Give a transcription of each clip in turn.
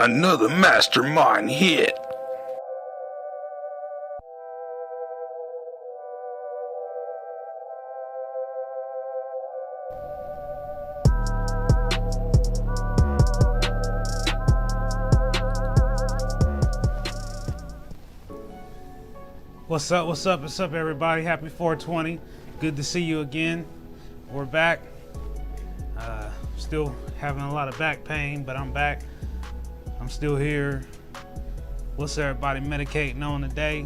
Another Mastermind hit. What's up, everybody? Happy 420. Good to see you again. We're back. Still having a lot of back pain, but I'm back. I'm still here. What's everybody medicating on today?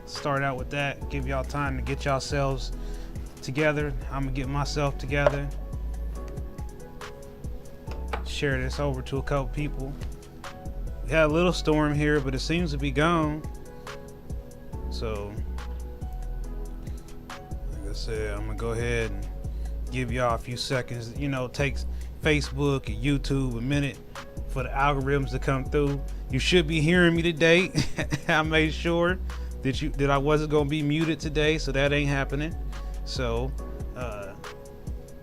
Start out with that. Give y'all time to get yourselves together. I'm gonna get myself together. Share this over to a couple people. We had a little storm here, but it seems to be gone. So, like I said, I'm gonna go ahead and give y'all a few seconds. You know, it takes Facebook and YouTube a minute for the algorithms to come through. You should be hearing me today. I made sure that I wasn't gonna be muted today, so that ain't happening. So,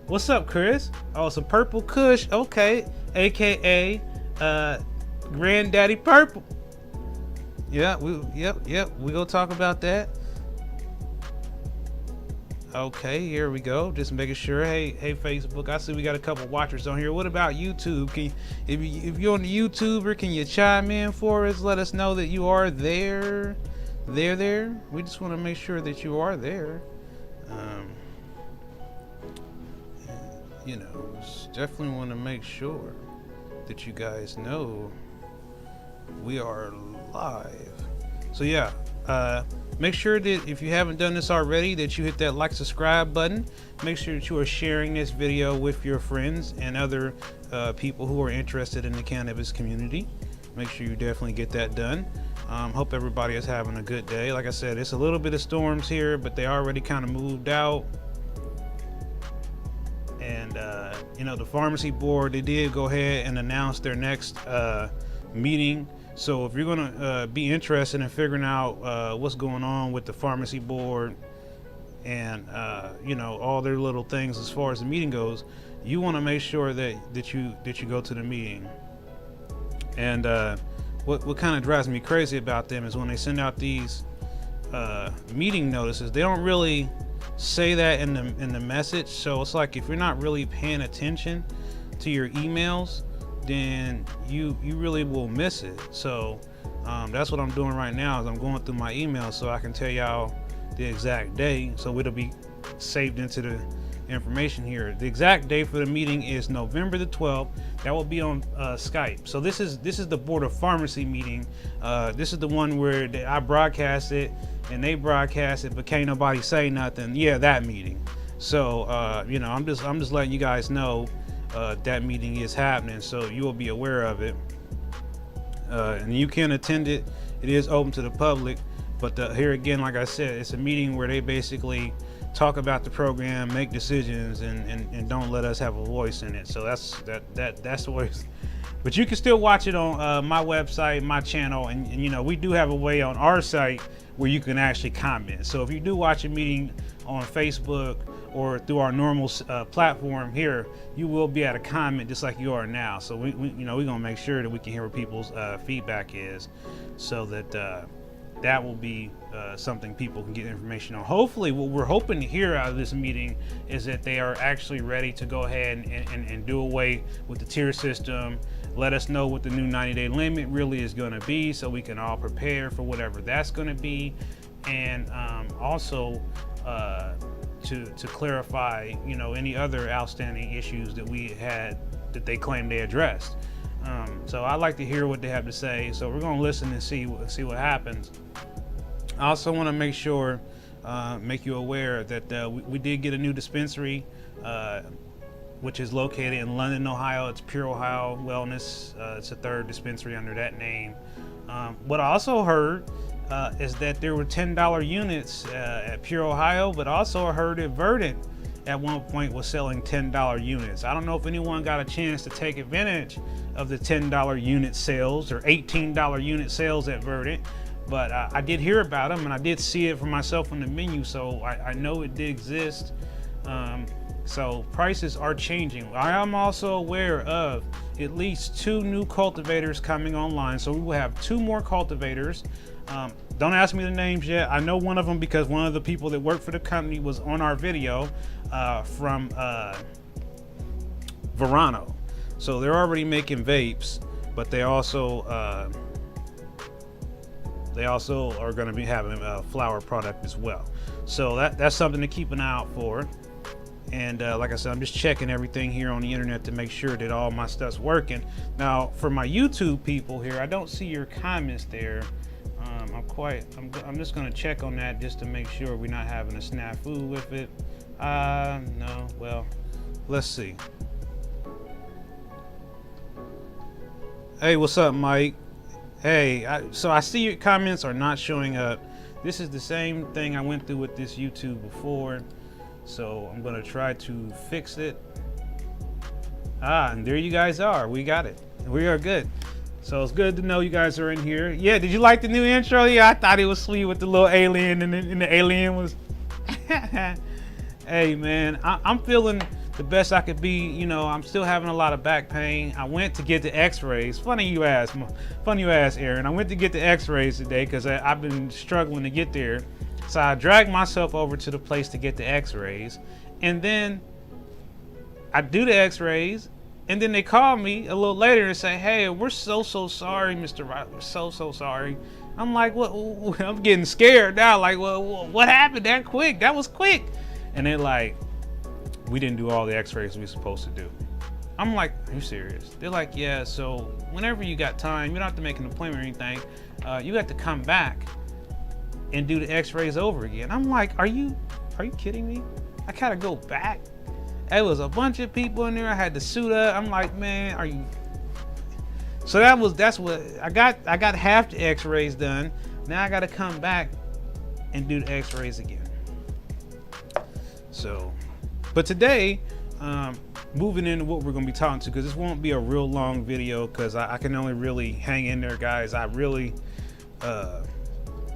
what's up, Chris? Oh, some Purple Kush, okay, aka Granddaddy Purple. Yeah, we gonna talk about that. Okay, here we go. Just making sure. Hey, Facebook. I see we got a couple watchers on here. What about YouTube? If you're on the YouTuber, can you chime in for us? Let us know that you are there. There. We just want to make sure that you are there. You know, definitely want to make sure that you guys know we are live. So yeah, make sure that if you haven't done this already, that you hit that like, subscribe button. Make sure that you are sharing this video with your friends and other people who are interested in the cannabis community. Make sure you definitely get that done. Hope everybody is having a good day. Like I said, it's a little bit of storms here, but they already kind of moved out. And you know, the pharmacy board, they did go ahead and announce their next meeting. So if you're gonna be interested in figuring out what's going on with the pharmacy board and you know, all their little things as far as the meeting goes, you want to make sure that you go to the meeting. And what kind of drives me crazy about them is when they send out these meeting notices, they don't really say that in the message. So it's like, if you're not really paying attention to your emails, then you really will miss it. So that's what I'm doing right now, is I'm going through my emails so I can tell y'all the exact day, so it'll be saved into the information here. The exact day for the meeting is November the 12th. That will be on Skype. So this is the Board of Pharmacy meeting. This is the one where I broadcast it and they broadcast it, but can't nobody say nothing. Yeah, that meeting. So you know, I'm just letting you guys know that meeting is happening, so you will be aware of it. And you can attend it. It is open to the public, but here again, like I said, it's a meeting where they basically talk about the program, make decisions, and don't let us have a voice in it. So that's the way. But you can still watch it on my website, my channel, and you know, we do have a way on our site where you can actually comment. So if you do watch a meeting on Facebook or through our normal platform here, you will be able to comment just like you are now. So we you know, we're gonna make sure that we can hear what people's feedback is, so that that will be something people can get information on. Hopefully, what we're hoping to hear out of this meeting is that they are actually ready to go ahead and do away with the tier system. Let us know what the new 90-day limit really is going to be, so we can all prepare for whatever that's going to be. And also to clarify, you know, any other outstanding issues that we had that they claim they addressed. So I'd like to hear what they have to say. So we're going to listen and see what happens. I also want to make sure, make you aware that we did get a new dispensary, which is located in London, Ohio. It's Pure Ohio Wellness. It's the third dispensary under that name. What I also heard is that there were $10 units at Pure Ohio, but also I heard that Verdant at one point was selling $10 units. I don't know if anyone got a chance to take advantage of the $10 unit sales or $18 unit sales at Verdant, but I did hear about them and I did see it for myself on the menu, so I know it did exist. So prices are changing. I am also aware of at least 2 new cultivators coming online. So we will have 2 more cultivators. Don't ask me the names yet. I know one of them because one of the people that work for the company was on our video from Verano. So they're already making vapes, but they also are going to be having a flower product as well. So that's something to keep an eye out for. And like I said, I'm just checking everything here on the internet to make sure that all my stuff's working. Now, for my YouTube people here, I don't see your comments there. I'm just gonna check on that just to make sure we're not having a snafu with it. No, well, let's see. Hey, what's up, Mike? Hey, so I see your comments are not showing up. This is the same thing I went through with this YouTube before, so I'm gonna try to fix it. And there you guys are. We got it. We are good. So it's good to know you guys are in here. Yeah, did you like the new intro? Yeah, I thought it was sweet with the little alien and the alien was... Hey, man, I'm feeling the best I could be. You know, I'm still having a lot of back pain. I went to get the x-rays. Funny you ask, Aaron. I went to get the x-rays today because I've been struggling to get there. So I dragged myself over to the place to get the x-rays. And then I do the x-rays. And then they call me a little later and say, hey, we're so sorry, Mr. Wright. We're so sorry. I'm like, what? I'm getting scared now. Like, well, what happened that quick? That was quick. And they're like, we didn't do all the x-rays we were supposed to do. I'm like, are you serious? They're like, yeah, so whenever you got time, you don't have to make an appointment or anything. You got to come back and do the x-rays over again. I'm like, are you kidding me? I gotta go back? It was a bunch of people in there. I had to suit up. I'm like, man, are you? So that's what I got. I got half the x-rays done. Now I got to come back and do the x-rays again. So, but today, moving into what we're going to be talking to, because this won't be a real long video, because I can only really hang in there, guys. I really,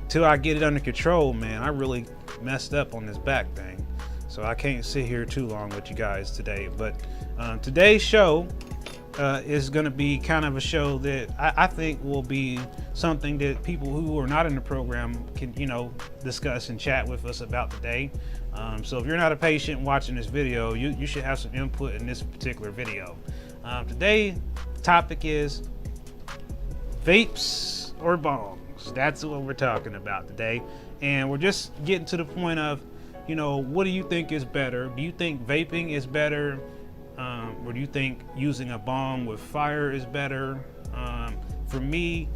till I get it under control, man, I really messed up on this back thing. So I can't sit here too long with you guys today. But today's show is going to be kind of a show that I think will be something that people who are not in the program can, you know, discuss and chat with us about today. So if you're not a patient watching this video, you should have some input in this particular video. Today's topic is vapes or bongs. That's what we're talking about today. And we're just getting to the point of, you know, what do you think is better? Do you think vaping is better? Or do you think using a bong with fire is better? For me,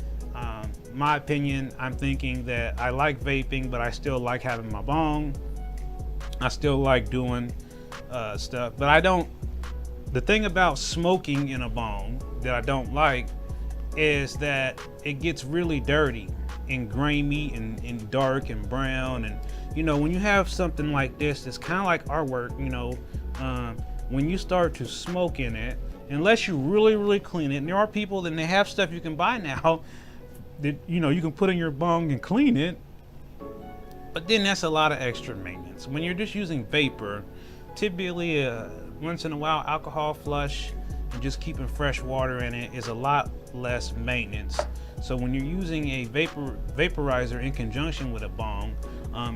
my opinion, I'm thinking that I like vaping, but I still like having my bong. I still like doing stuff, but I don't. The thing about smoking in a bong that I don't like is that it gets really dirty and grimy and dark and brown. And you know, when you have something like this, it's kind of like artwork. You know, when you start to smoke in it, unless you really clean it, and there are people that they have stuff you can buy now that, you know, you can put in your bong and clean it, but then that's a lot of extra maintenance. When you're just using vapor, typically once in a while alcohol flush and just keeping fresh water in it is a lot less maintenance. So when you're using a vaporizer in conjunction with a bong,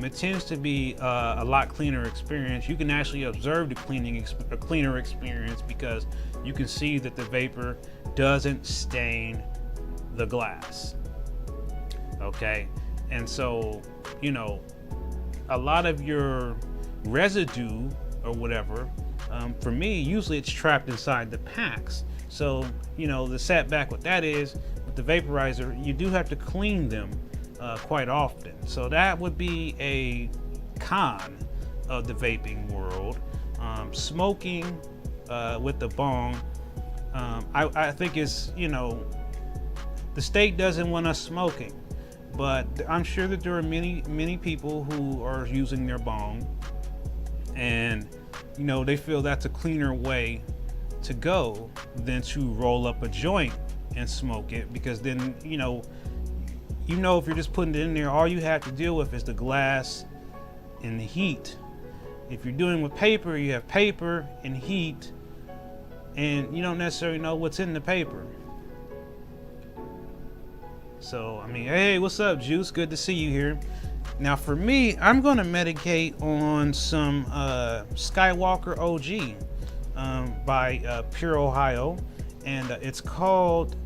it tends to be a lot cleaner experience. You can actually observe the cleaner experience because you can see that the vapor doesn't stain the glass. Okay, and so, you know, a lot of your residue or whatever, for me, usually it's trapped inside the packs. So, you know, the setback with that is, with the vaporizer, you do have to clean them quite often. So that would be a con of the vaping world. Smoking with the bong, I think is, you know, the state doesn't want us smoking, but I'm sure that there are many people who are using their bong, and you know, they feel that's a cleaner way to go than to roll up a joint and smoke it, because then, you know, if you're just putting it in there, all you have to deal with is the glass and the heat, If you're doing with paper, you have paper and heat, and you don't necessarily know what's in the paper. So, I mean, hey, what's up, Juice? Good to see you here. Now, for me, I'm going to medicate on some Skywalker OG by Pure Ohio, and it's called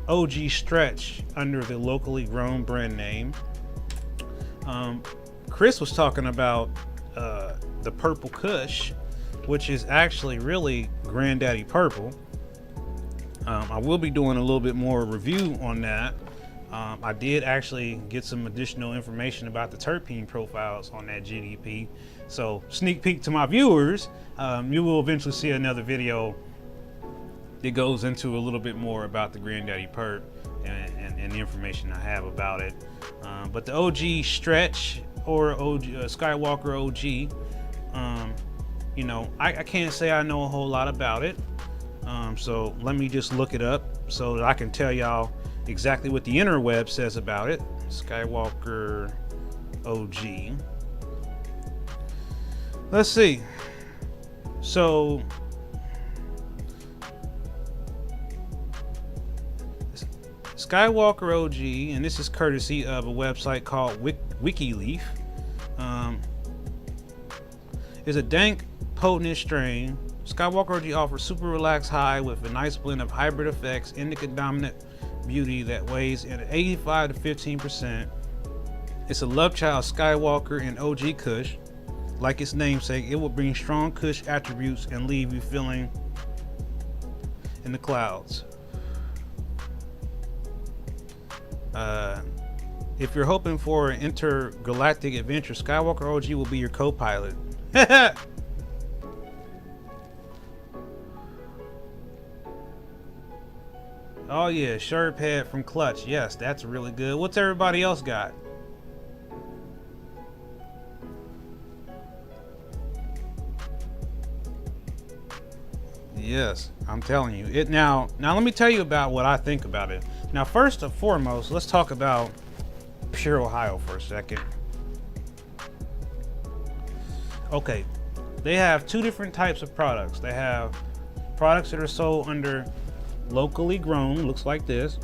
OG Stretch under the locally grown brand name. Chris was talking about the Purple Kush, which is actually really Granddaddy Purple. I will be doing a little bit more review on that. I did actually get some additional information about the terpene profiles on that GDP. So sneak peek to my viewers, you will eventually see another video that goes into a little bit more about the Granddaddy Perp and the information I have about it. But the OG Stretch or OG, Skywalker OG, you know, I can't say I know a whole lot about it. So let me just look it up so that I can tell y'all exactly what the interweb says about it. Skywalker OG. Let's see. So Skywalker OG, and this is courtesy of a website called WikiLeaf, is a dank, potent strain. Skywalker OG offers super relaxed high with a nice blend of hybrid effects, indica dominant beauty that weighs in at 85 to 15%. It's a love child Skywalker and OG Kush. Like its namesake, it will bring strong Kush attributes and leave you feeling in the clouds. If you're hoping for an intergalactic adventure, Skywalker OG will be your co-pilot. Oh yeah, Sherp Head from Clutch. Yes, that's really good. What's everybody else got? Yes, I'm telling you. It now let me tell you about what I think about it. Now, first and foremost, let's talk about Pure Ohio for a second. Okay, they have two different types of products. They have products that are sold under locally grown, looks like this,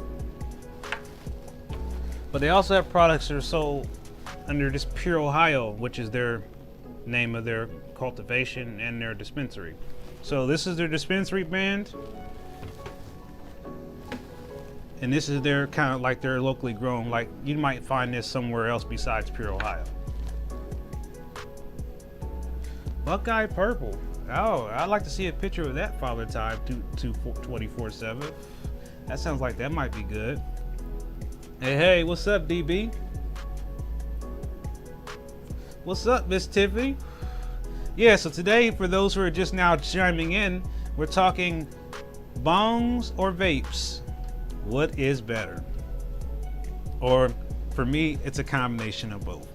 but they also have products that are sold under this Pure Ohio, which is their name of their cultivation and their dispensary. So this is their dispensary brand, and this is their kind of like their locally grown. Like you might find this somewhere else besides Pure Ohio. Buckeye Purple. Oh, I'd like to see a picture of that Father Time 24/7. That sounds like that might be good. Hey, what's up, DB? What's up, Miss Tiffany? Yeah, so today, for those who are just now chiming in, we're talking bongs or vapes. What is better? Or for me, it's a combination of both.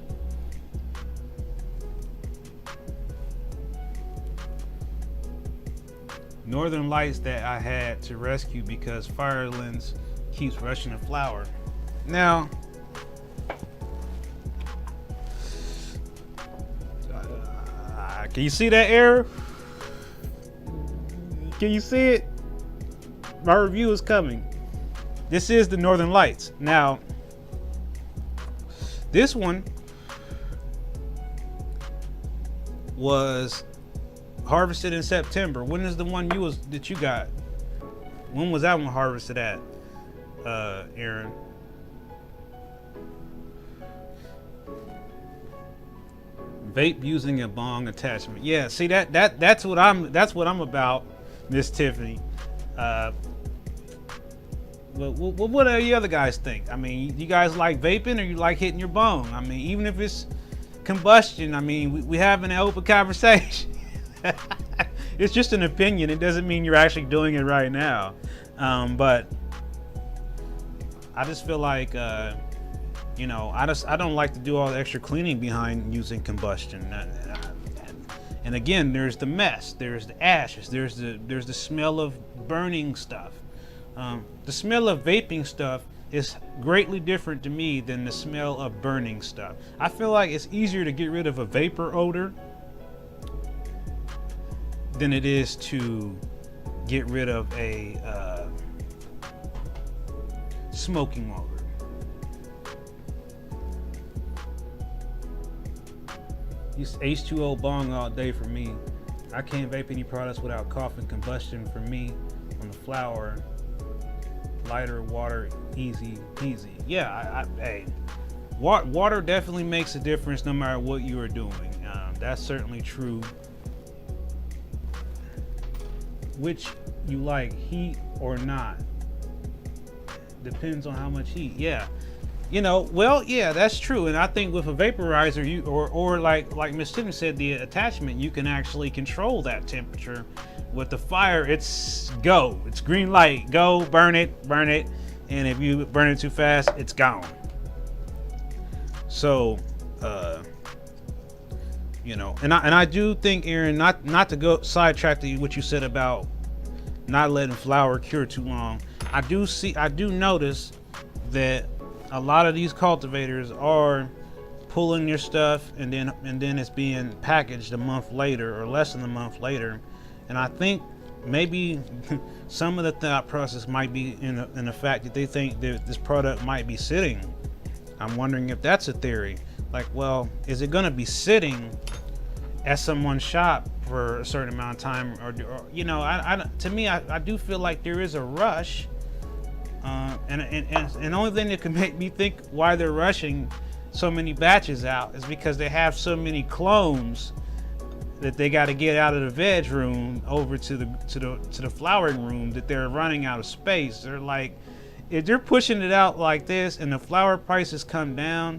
Northern Lights that I had to rescue because Firelens keeps rushing the flower. Now, can you see that error? Can you see it? My review is coming. This is the Northern Lights. Now, this one was harvested in September. When is the one that you got? When was that one harvested at, Aaron? Vape using a bong attachment. Yeah, see that's what I'm about, Miss Tiffany. What do you other guys think? I mean, you guys like vaping or you like hitting your bong? I mean, even if it's combustion, I mean, we having an open conversation. It's just an opinion. It doesn't mean you're actually doing it right now. But I just feel like, you know, I don't like to do all the extra cleaning behind using combustion. And again, there's the mess, there's the ashes, there's the smell of burning stuff. The smell of vaping stuff is greatly different to me than the smell of burning stuff. I feel like it's easier to get rid of a vapor odor than it is to get rid of a smoking odor. Use H2O bong all day for me. I can't vape any products without coughing combustion for me on the flower. Lighter water, easy peasy. Yeah, hey, water definitely makes a difference no matter what you are doing. That's certainly true. Which you like, heat or not, depends on how much heat. Yeah, you know, well, yeah, that's true. And I think with a vaporizer, you or like Mastamynd said, the attachment, you can actually control that temperature. With the fire, it's go. It's green light, go, burn it. And if you burn it too fast, it's gone. So, you know, and I do think, Aaron, not to go sidetrack to what you said about not letting flower cure too long. I do notice that a lot of these cultivators are pulling your stuff and then it's being packaged a month later or less than a month later. And I think maybe some of the thought process might be in the fact that they think that this product might be sitting. I'm wondering if that's a theory. Like, well, is it gonna be sitting at someone's shop for a certain amount of time, or you know, to me, I do feel like there is a rush, and the only thing that can make me think why they're rushing so many batches out is because they have so many clones that they got to get out of the veg room over to the flowering room, that they're running out of space. They're like, if they're pushing it out like this and the flower prices come down,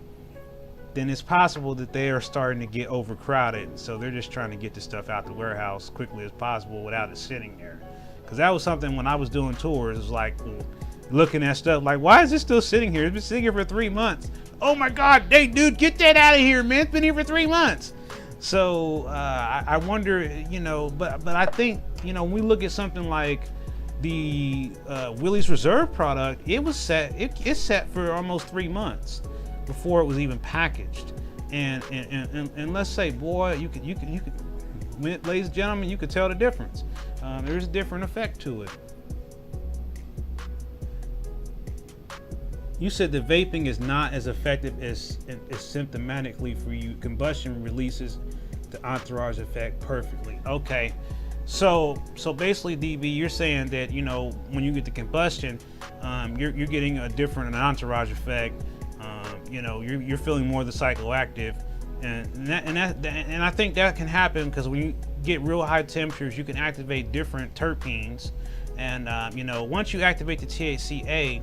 then it's possible that they are starting to get overcrowded. So they're just trying to get the stuff out the warehouse quickly as possible without it sitting there. Because that was something when I was doing tours, it was like looking at stuff like, why is this still sitting here? It's been sitting here for 3 months. Oh my God, hey dude, get that out of here, man. It's been here for 3 months. So I wonder, you know, but I think, you know, when we look at something like the Willie's Reserve product, it's set for almost 3 months before it was even packaged. And let's say, boy, you can, ladies and gentlemen, you could tell the difference. There's a different effect to it. You said that vaping is not as effective as symptomatically for you. Combustion releases the entourage effect perfectly. Okay, so basically, DB, you're saying that, you know, when you get the combustion, you're getting a different entourage effect. You know, you're feeling more the psychoactive, and I think that can happen because when you get real high temperatures, you can activate different terpenes, and you know, once you activate the THCA,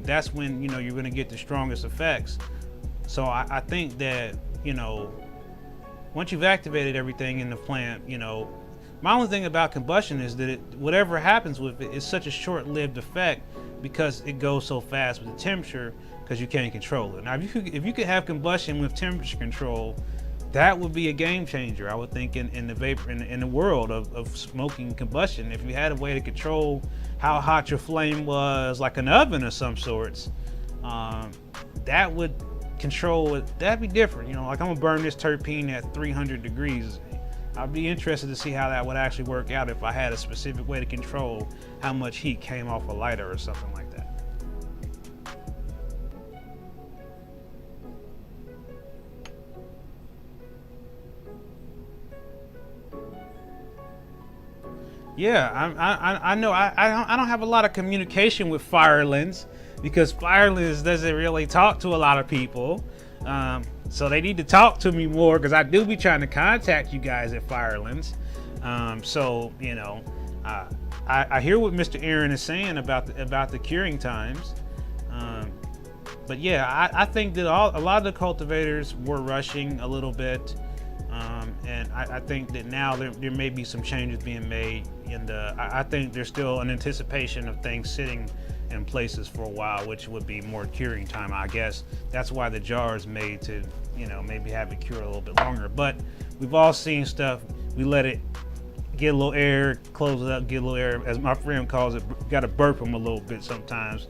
that's when, you know, you're going to get the strongest effects. So I think that, you know, once you've activated everything in the plant, you know, my only thing about combustion is that whatever happens with it is such a short-lived effect because it goes so fast with the temperature because you can't control it. Now, if you could have combustion with temperature control, that would be a game changer, I would think, in the vapor in the world of smoking combustion. If you had a way to control how hot your flame was, like an oven of some sorts, that would control it. That'd be different. You know, like, I'm gonna burn this terpene at 300 degrees. I'd be interested to see how that would actually work out if I had a specific way to control how much heat came off a lighter or something like that. Yeah, I know I don't have a lot of communication with Firelands because Firelands doesn't really talk to a lot of people. So they need to talk to me more because I do be trying to contact you guys at Firelands. So, you know, I hear what Mr. Aaron is saying about the curing times. But yeah, I think that a lot of the cultivators were rushing a little bit. And I think that now there may be some changes being made, and I think there's still an anticipation of things sitting in places for a while, which would be more curing time, I guess. That's why the jar is made to, you know, maybe have it cure a little bit longer. But we've all seen stuff, we let it get a little air, close it up, get a little air, as my friend calls it, got to burp them a little bit sometimes.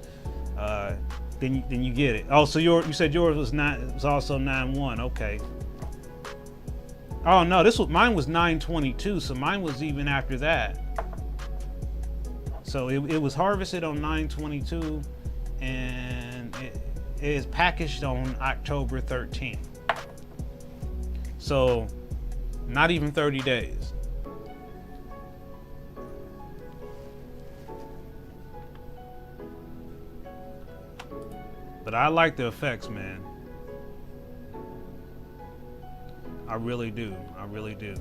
Then you get it. Oh, so you said yours was also 9.1, okay. Oh no, mine was 9/22, so mine was even after that. So it was harvested on 9/22, and it is packaged on October 13th. So not even 30 days. But I like the effects, man. I really do. I really do.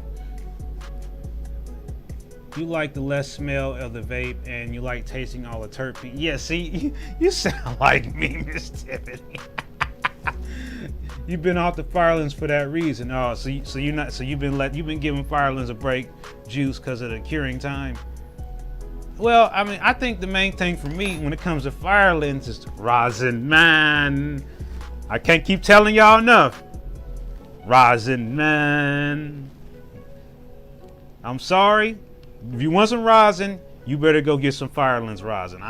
You like the less smell of the vape, and you like tasting all the terpene. Yeah, see, you sound like me, Miss Tiffany. You've been off the firelings for that reason. Oh, so you've been giving firelings a break, juice, because of the curing time. Well, I mean, I think the main thing for me when it comes to firelings is rosin, man. I can't keep telling y'all enough. Rosin, man. I'm sorry. If you want some rosin, you better go get some firelings rosin.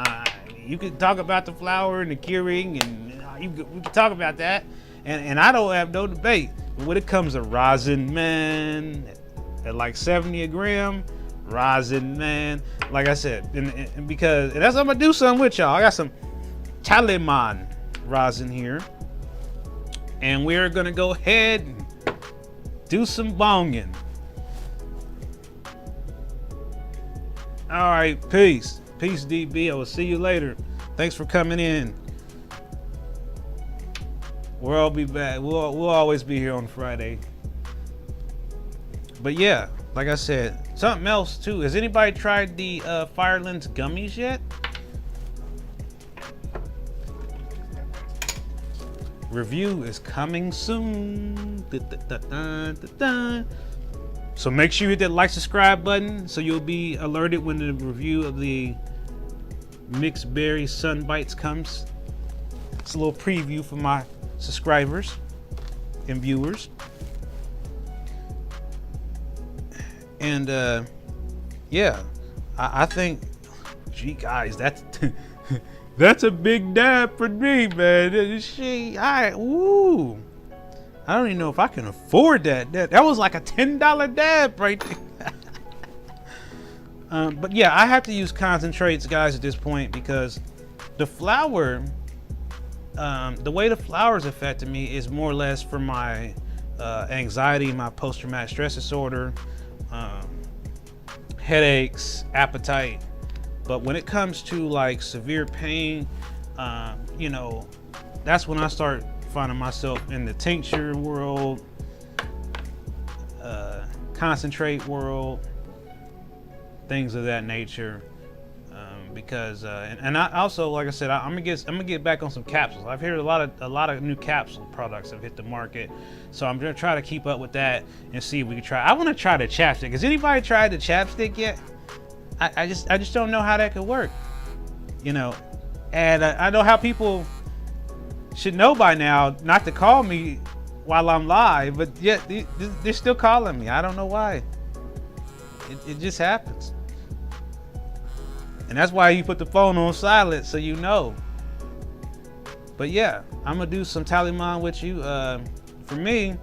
You could talk about the flower and the curing, and we can talk about that. And I don't have no debate. But when it comes to rosin, man, at like 70 a gram, rosin, man. Like I said, and because that's I'm gonna do something with y'all. I got some Taliman rosin here, and we're gonna go ahead and do some bonging. All right, peace, DB. I will see you later. Thanks for coming in. We'll be back. We'll always be here on Friday. But yeah, like I said, something else too. Has anybody tried the Firelings gummies yet? Review is coming soon. So make sure you hit that like, subscribe button so you'll be alerted when the review of the Mixed Berry Sun Bites comes. It's a little preview for my subscribers and viewers. And yeah, I think, gee guys, that's that's a big dab for me, man. Woo. I don't even know if I can afford that. That was like a $10 dab right there. But yeah, I have to use concentrates, guys, at this point, because the flower, the way the flowers affected me is more or less for my anxiety, my post-traumatic stress disorder, headaches, appetite. But when it comes to like severe pain, you know, that's when I start finding myself in the tincture world, concentrate world, things of that nature. Because and I also, like I said, I'm gonna get back on some capsules. I've heard a lot of new capsule products have hit the market, so I'm gonna try to keep up with that and see if we can try. I want to try the chapstick. Has anybody tried the chapstick yet? I just don't know how that could work, you know. And I know how people should know by now not to call me while I'm live, but yet they're still calling me. I don't know why. It just happens. And that's why you put the phone on silent, so you know. But yeah, I'm gonna do some Taliman with you. For me,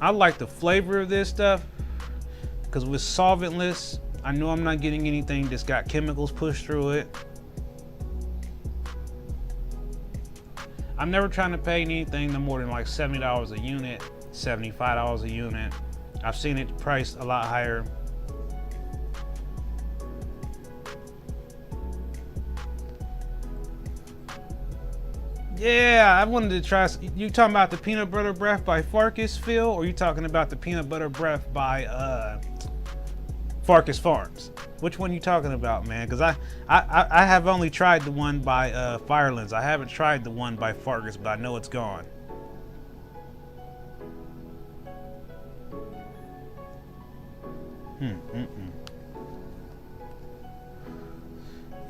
I like the flavor of this stuff, because with solventless, I know I'm not getting anything that's got chemicals pushed through it. I'm never trying to pay anything no more than like $70 a unit, $75 a unit. I've seen it priced a lot higher. Yeah, I wanted to try. You talking about the peanut butter breath by Farkas, Phil, or you talking about the peanut butter breath by Farkas Farms? Which one you talking about, man? Because I have only tried the one by Firelings. I haven't tried the one by Farkas, but I know it's gone.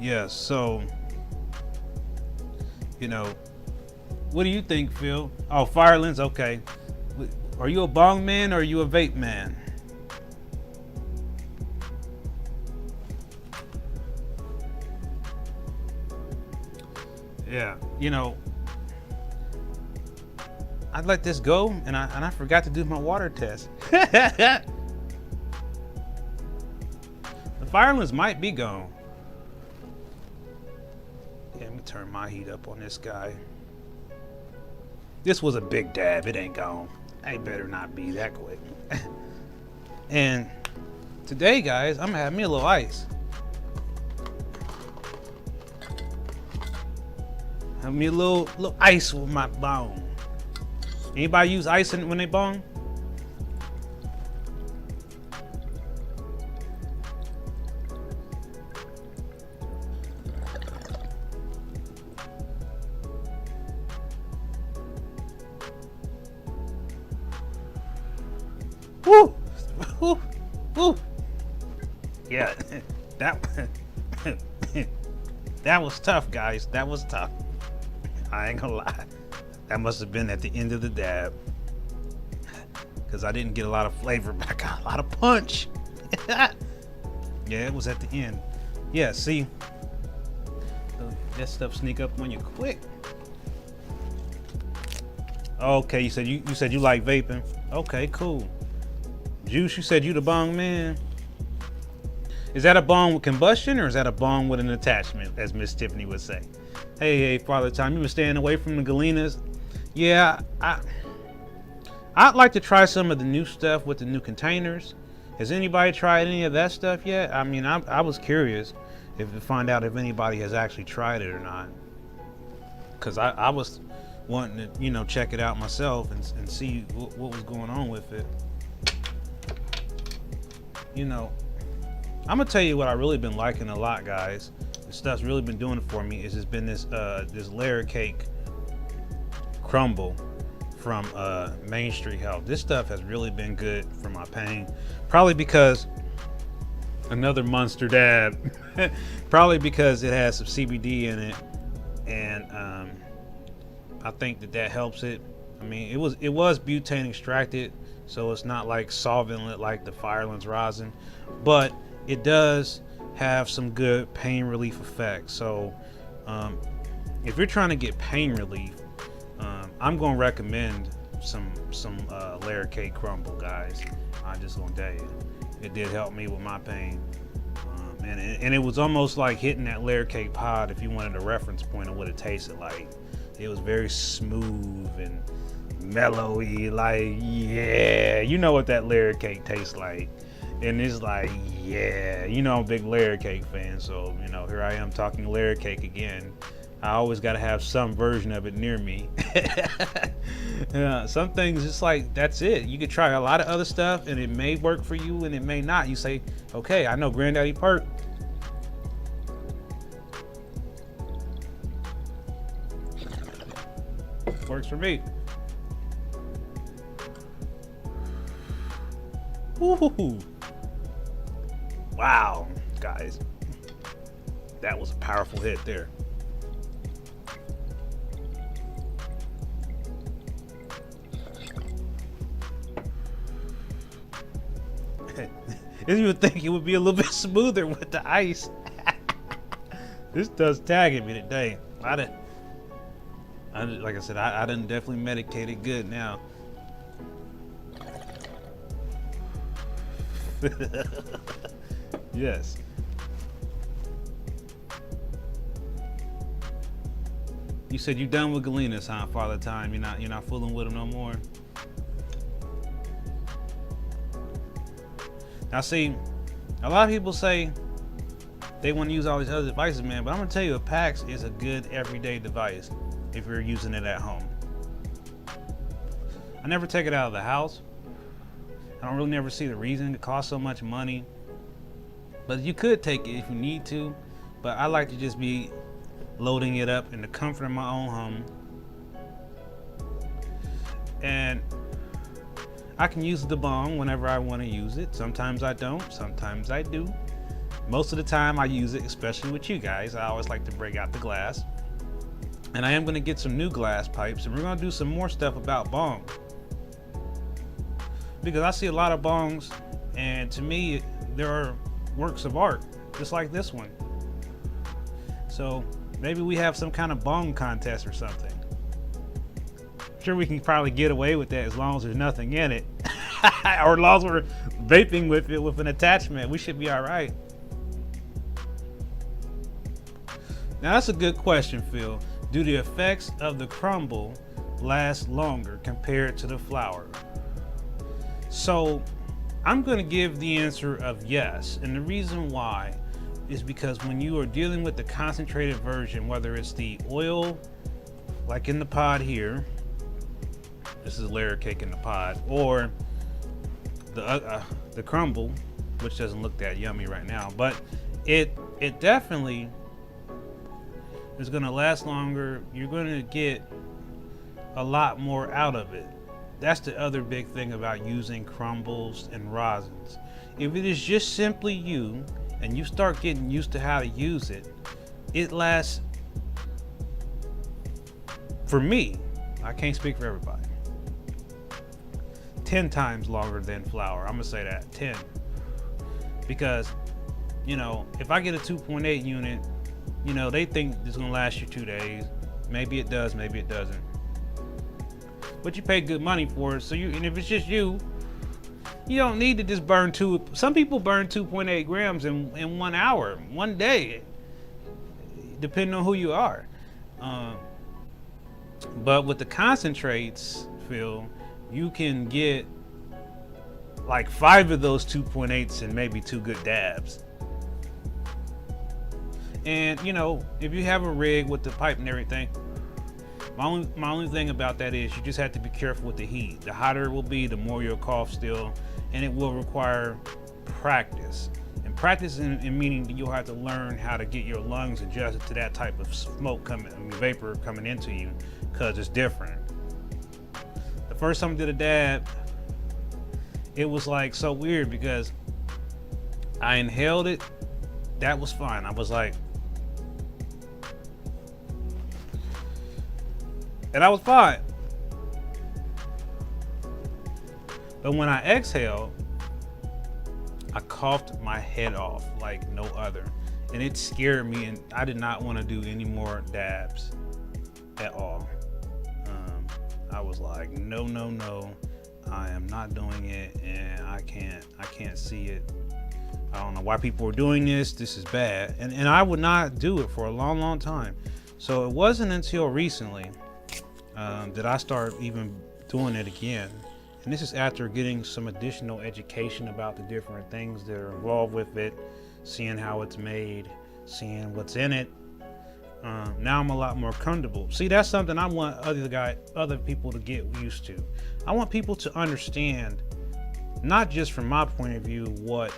Yeah, so, you know, what do you think, Phil? Oh, Firelings, okay. Are you a bong man or are you a vape man? Yeah, you know, I let this go, and I forgot to do my water test. The firelings might be gone. Yeah, let me turn my heat up on this guy. This was a big dab. It ain't gone. I better not be that quick. And today, guys, I'm gonna have me a little ice. Have me a little ice with my bong. Anybody use ice when they bong? Woo! Woo! Woo! Yeah, that was tough, guys. That was tough. I ain't gonna lie. That must have been at the end of the dab, because I didn't get a lot of flavor, but I got a lot of punch. Yeah, it was at the end. Yeah, see, that stuff sneak up on you quick. Okay, you said you like vaping. Okay, cool. Juice, you said you the bong man. Is that a bong with combustion, or is that a bong with an attachment, as Miss Tiffany would say? Hey, Father Time, you been staying away from the Galenas? Yeah, I'd like to try some of the new stuff with the new containers. Has anybody tried any of that stuff yet? I mean, I was curious to find out if anybody has actually tried it or not. Because I was wanting to, you know, check it out myself and see what was going on with it. You know, I'm gonna tell you what I really been liking a lot, guys. The stuff's really been doing it for me. Is it's been this layer cake Crumble from Main Street Health. This stuff has really been good for my pain. Probably because another monster dab. Probably because it has some CBD in it, and I think that helps it. I mean, it was butane extracted, so it's not like solvent like the Firelings rosin, but it does have some good pain relief effects. So if you're trying to get pain relief, I'm gonna recommend some layer cake Crumble, guys. I'm just gonna tell you, it did help me with my pain, and it was almost like hitting that layer cake pod. If you wanted a reference point of what it tasted like, it was very smooth and mellowy, like, yeah, you know what that layer cake tastes like. And it's like, yeah, you know, I'm a big layer cake fan, so, you know, here I am talking layer cake again. I always got to have some version of it near me. Some things, it's like, that's it. You could try a lot of other stuff, and it may work for you, and it may not. You say, okay, I know Granddaddy Perk. Works for me. Woo-hoo-hoo. Wow, guys, that was a powerful hit there. Didn't even think it would be a little bit smoother with the ice. This does tag at me today. Like I said, I done definitely medicated good now. Yes. You said you done with Galenas, huh, Father Time? You're not fooling with them no more. Now see, a lot of people say they want to use all these other devices, man, but I'm gonna tell you, a PAX is a good everyday device if you're using it at home. I never take it out of the house. I don't really never see the reason it costs so much money. But you could take it if you need to. But I like to just be loading it up in the comfort of my own home. And I can use the bong whenever I want to use it. Sometimes I don't, sometimes I do. Most of the time I use it, especially with you guys. I always like to break out the glass. And I am going to get some new glass pipes, and we're going to do some more stuff about bong. Because I see a lot of bongs, and to me, there are works of art, just like this one. So maybe we have some kind of bong contest or something. sure we can probably get away with that as long as there's nothing in it. Or as long as we're vaping with it with an attachment, we should be all right. Now that's a good question, Phil. Do the effects of the crumble last longer compared to the flower? So I'm going to give the answer of yes. And the reason why is because when you are dealing with the concentrated version, whether it's the oil, like in the pod here, this is layer cake in the pod, or the crumble, which doesn't look that yummy right now, but it definitely is going to last longer. You're going to get a lot more out of it. That's the other big thing about using crumbles and rosins. If it is just simply you and you start getting used to how to use it, it lasts, for me, I can't speak for everybody, 10 times longer than flower. I'm gonna say that, 10. Because, you know, if I get a 2.8 unit, you know, they think it's gonna last you 2 days. Maybe it does, maybe it doesn't. But you pay good money for it, so and if it's just you don't need to just burn some people burn 2.8 grams in 1 hour, 1 day, depending on who you are. But with the concentrates, Phil, you can get like 5 of those 2.8s and maybe 2 good dabs. And you know, if you have a rig with the pipe and everything, my only thing about that is you just have to be careful with the heat. The hotter it will be, the more you'll cough still, and it will require practice. And practice in meaning that you'll have to learn how to get your lungs adjusted to that type of smoke vapor coming into you, because it's different. The first time I did a dab, it was like so weird because I inhaled it, that was fine. I was like, and I was fine. But when I exhaled, I coughed my head off like no other. And it scared me, and I did not want to do any more dabs at all. I was like, no, I am not doing it, and I can't see it. I don't know why people are doing this. This is bad. And I would not do it for a long time. So it wasn't until recently that I started even doing it again. And this is after getting some additional education about the different things that are involved with it, seeing how it's made, seeing what's in it. Now I'm a lot more comfortable. See, that's something I want other people to get used to. I want people to understand, not just from my point of view, what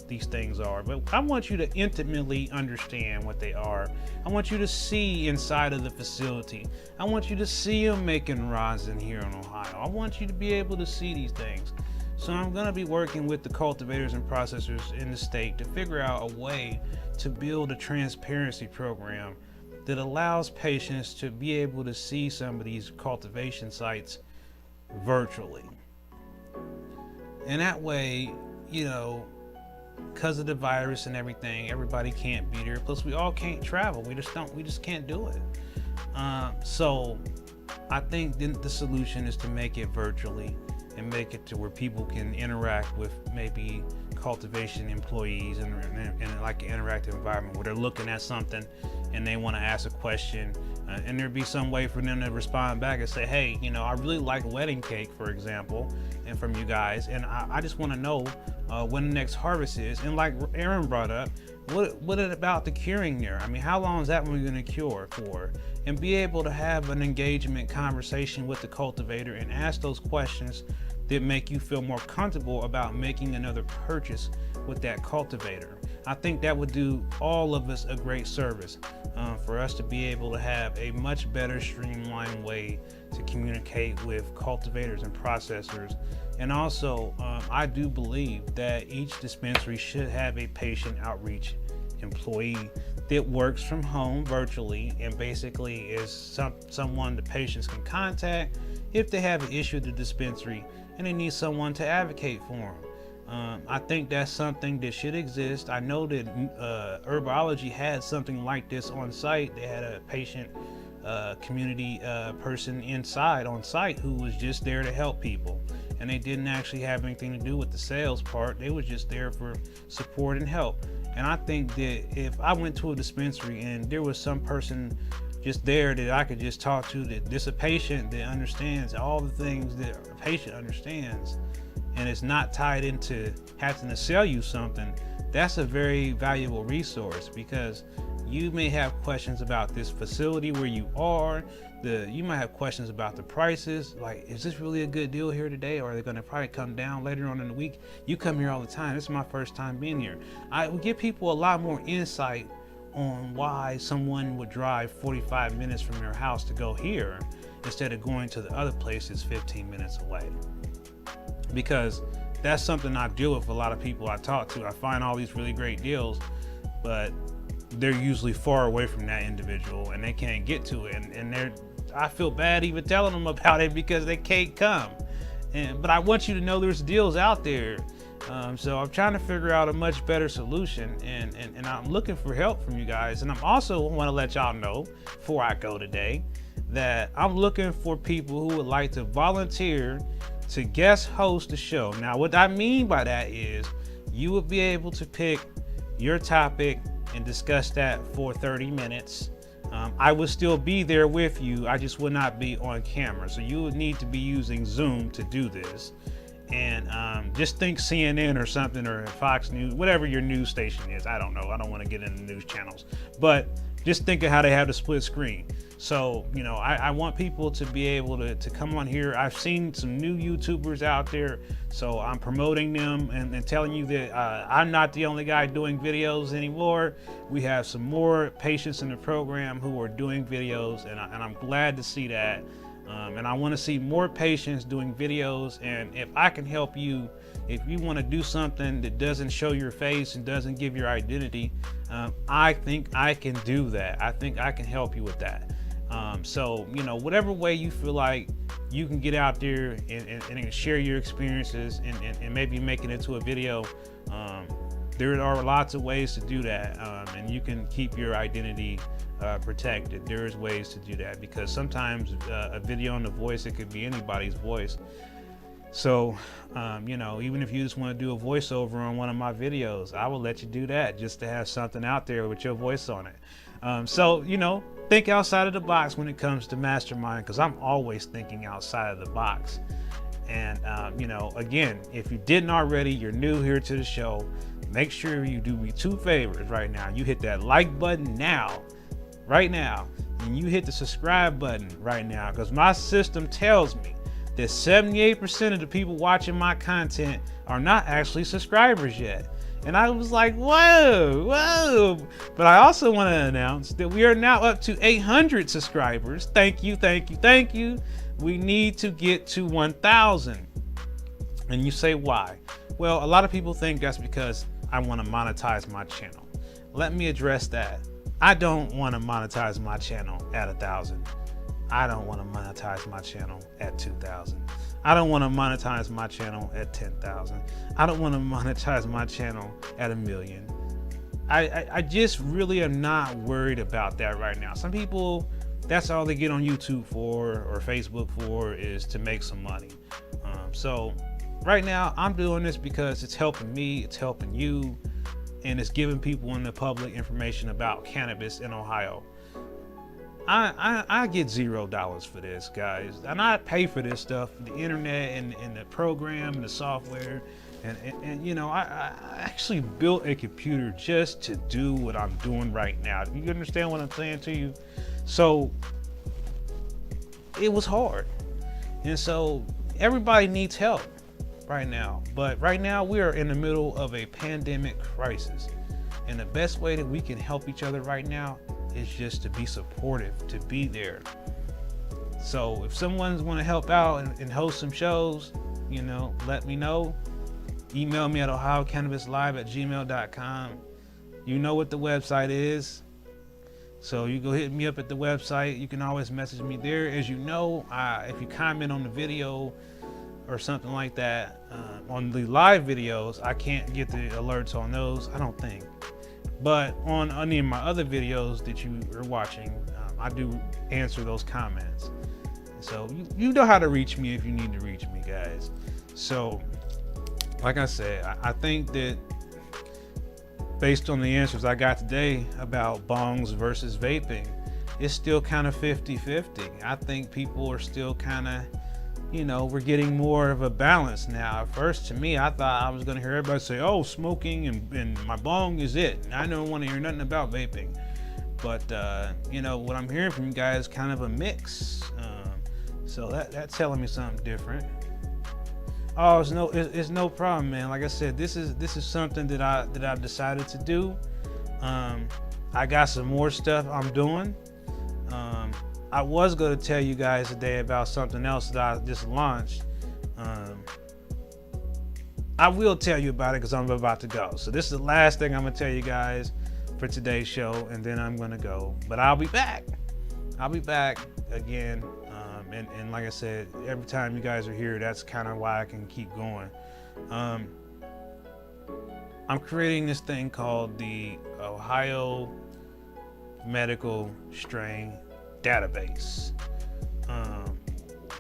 these things are, but I want you to intimately understand what they are. I want you to see inside of the facility. I want you to see them making rosin here in Ohio. I want you to be able to see these things. So I'm going to be working with the cultivators and processors in the state to figure out a way to build a transparency program that allows patients to be able to see some of these cultivation sites virtually. And that way, you know, because of the virus and everything, everybody can't be there. Plus, we all can't travel. We just can't do it. So I think the solution is to make it virtually and make it to where people can interact with maybe cultivation employees in like an interactive environment where they're looking at something and they want to ask a question, and there'd be some way for them to respond back and say, hey, you know, I really like wedding cake, for example, and from you guys, and I just want to know when the next harvest is. And like Aaron brought up, what about the curing there? I mean, how long is that one going to cure for? And be able to have an engagement conversation with the cultivator and ask those questions that make you feel more comfortable about making another purchase with that cultivator. I think that would do all of us a great service, for us to be able to have a much better streamlined way to communicate with cultivators and processors. And also, I do believe that each dispensary should have a patient outreach employee that works from home virtually and basically is someone the patients can contact if they have an issue at the dispensary and they need someone to advocate for them. I think that's something that should exist. I know that Herbology had something like this on site. They had a patient community person inside on site who was just there to help people, and they didn't actually have anything to do with the sales part. They was just there for support and help. And I think that if I went to a dispensary and there was some person just there that I could just talk to, that this a patient that understands all the things that a patient understands, and it's not tied into having to sell you something, that's a very valuable resource, because you may have questions about this facility where you are. You might have questions about the prices, like, is this really a good deal here today, or are they going to probably come down later on in the week? You come here all the time. This is my first time being here. I would give people a lot more insight on why someone would drive 45 minutes from their house to go here instead of going to the other places 15 minutes away. Because that's something I deal with a lot of people I talk to. I find all these really great deals, but they're usually far away from that individual and they can't get to it. And I feel bad even telling them about it because they can't come. But I want you to know there's deals out there. So I'm trying to figure out a much better solution, and I'm looking for help from you guys. And I'm also want to let y'all know before I go today that I'm looking for people who would like to volunteer to guest host the show. Now, what I mean by that is you would be able to pick your topic and discuss that for 30 minutes. I would still be there with you. I just would not be on camera. So you would need to be using Zoom to do this. And just think CNN or something, or Fox News, whatever your news station is. I don't know. I don't want to get into news channels. But just think of how they have the split screen. So, you know, I want people to be able to come on here. I've seen some new YouTubers out there, so I'm promoting them and telling you that I'm not the only guy doing videos anymore. We have some more patients in the program who are doing videos, and I'm glad to see that. And I want to see more patients doing videos. And if I can help you, if you want to do something that doesn't show your face and doesn't give your identity, I think I can do that. I think I can help you with that. So, you know, whatever way you feel like you can get out there and share your experiences and maybe make it into a video, there are lots of ways to do that. And you can keep your identity protected. There's ways to do that, because sometimes a video and the voice, it could be anybody's voice. So, you know, even if you just want to do a voiceover on one of my videos, I will let you do that just to have something out there with your voice on it. So, you know, think outside of the box when it comes to Mastermind, because I'm always thinking outside of the box. And, you know, again, if you didn't already, you're new here to the show, make sure you do me two favors right now. You hit that like button right now, and you hit the subscribe button right now, because my system tells me that 78% of the people watching my content are not actually subscribers yet. And I was like, whoa. But I also want to announce that we are now up to 800 subscribers. Thank you. We need to get to 1,000. And you say, why? Well, a lot of people think that's because I want to monetize my channel. Let me address that. I don't want to monetize my channel at 1,000. I don't want to monetize my channel at 2,000. I don't want to monetize my channel at 10,000. I don't want to monetize my channel at 1 million. I just really am not worried about that right now. Some people, that's all they get on YouTube for or Facebook for, is to make some money. So right now I'm doing this because it's helping me, it's helping you, and it's giving people in the public information about cannabis in Ohio. I get $0 for this, guys, and I pay for this stuff, the internet and the program and the software, and you know, I actually built a computer just to do what I'm doing right now. You understand what I'm saying to you? So it was hard, and so everybody needs help right now. But right now we are in the middle of a pandemic crisis, and the best way that we can help each other right now is just to be supportive, to be there. So if someone's want to help out and host some shows, you know, let me know. Email me at ohiocannabislive@gmail.com. You know what the website is, so you go hit me up at the website. You can always message me there. As you know, if you comment on the video or something like that, on the live videos, I can't get the alerts on those, I don't think. But on any of my other videos that you are watching, I do answer those comments. So you know how to reach me if you need to reach me, guys. So like I said, I think that based on the answers I got today about bongs versus vaping, it's still kind of 50-50. I think people are still kind of, you know, we're getting more of a balance now. At first, to me, I thought I was going to hear everybody say, oh, smoking and my bong is it. And I don't want to hear nothing about vaping. But, you know, what I'm hearing from you guys is kind of a mix. So that's telling me something different. Oh, it's no problem, man. Like I said, this is something that I've decided to do. I got some more stuff I'm doing. I was going to tell you guys today about something else that I just launched. I will tell you about it because I'm about to go. So this is the last thing I'm going to tell you guys for today's show, and then I'm going to go. But I'll be back. I'll be back again. And like I said, every time you guys are here, that's kind of why I can keep going. I'm creating this thing called the Ohio Medical Strain Database.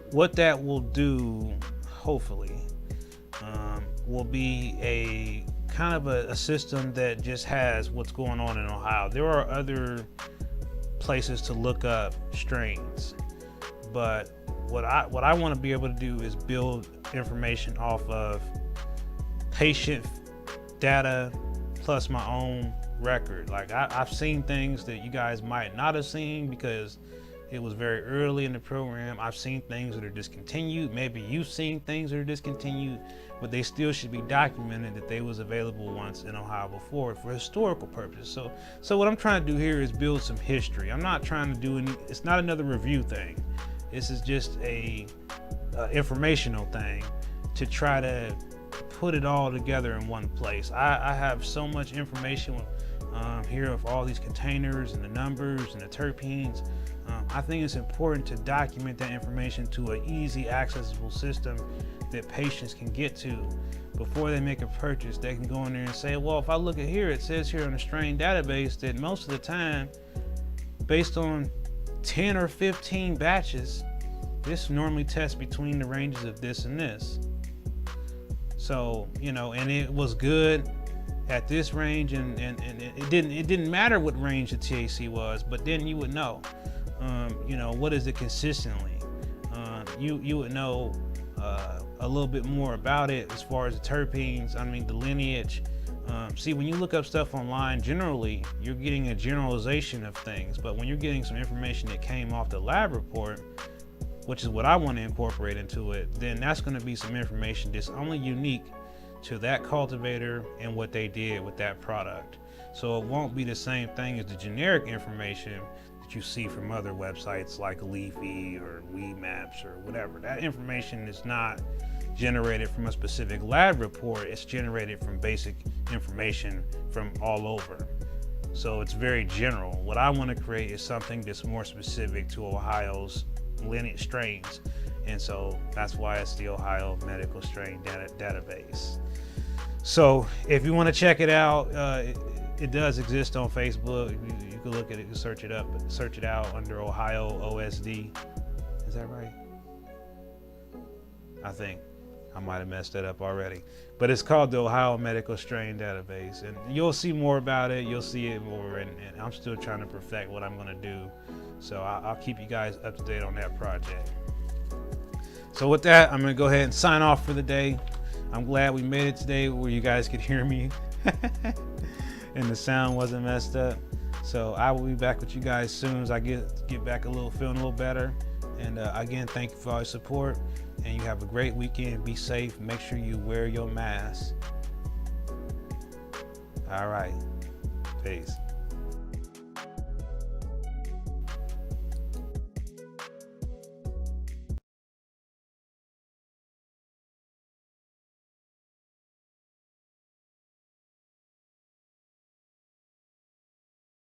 What that will do, hopefully, will be a kind of a system that just has what's going on in Ohio. There are other places to look up strains, but what I want to be able to do is build information off of patient data plus my own record. Like I've seen things that you guys might not have seen because it was very early in the program. I've seen things that are discontinued. Maybe you've seen things that are discontinued, but they still should be documented that they was available once in Ohio before for historical purposes. So what I'm trying to do here is build some history. I'm not trying to do it's not another review thing. This is just a informational thing to try to put it all together in one place. I have so much information here of all these containers and the numbers and the terpenes. I think it's important to document that information to an easy accessible system that patients can get to before they make a purchase. They can go in there and say, well, if I look at here, it says here on the strain database that most of the time, based on 10 or 15 batches, this normally tests between the ranges of this and this. So, you know, and it was good at this range, and it didn't matter what range the THC was, but then you would know, you know, what is it consistently. You would know a little bit more about it as far as the terpenes, I mean the lineage. See, when you look up stuff online, generally you're getting a generalization of things, but when you're getting some information that came off the lab report, which is what I want to incorporate into it, then that's going to be some information that's only unique to that cultivator and what they did with that product. So it won't be the same thing as the generic information that you see from other websites like Leafy or Weed Maps or whatever. That information is not generated from a specific lab report. It's generated from basic information from all over. So it's very general. What I want to create is something that's more specific to Ohio's lineage strains. And so that's why it's the Ohio Medical Strain Database. So if you want to check it out, it does exist on Facebook. You can look at it, search it out under Ohio OSD. Is that right? I think I might have messed that up already, but it's called the Ohio Medical Strain Database, and you'll see more about it. You'll see it more, and I'm still trying to perfect what I'm going to do. So I'll keep you guys up to date on that project. So with that, I'm going to go ahead and sign off for the day. I'm glad we made it today where you guys could hear me and the sound wasn't messed up. So I will be back with you guys soon as I get back feeling a little better. And again, thank you for all your support, and you have a great weekend. Be safe. Make sure you wear your mask. All right. Peace.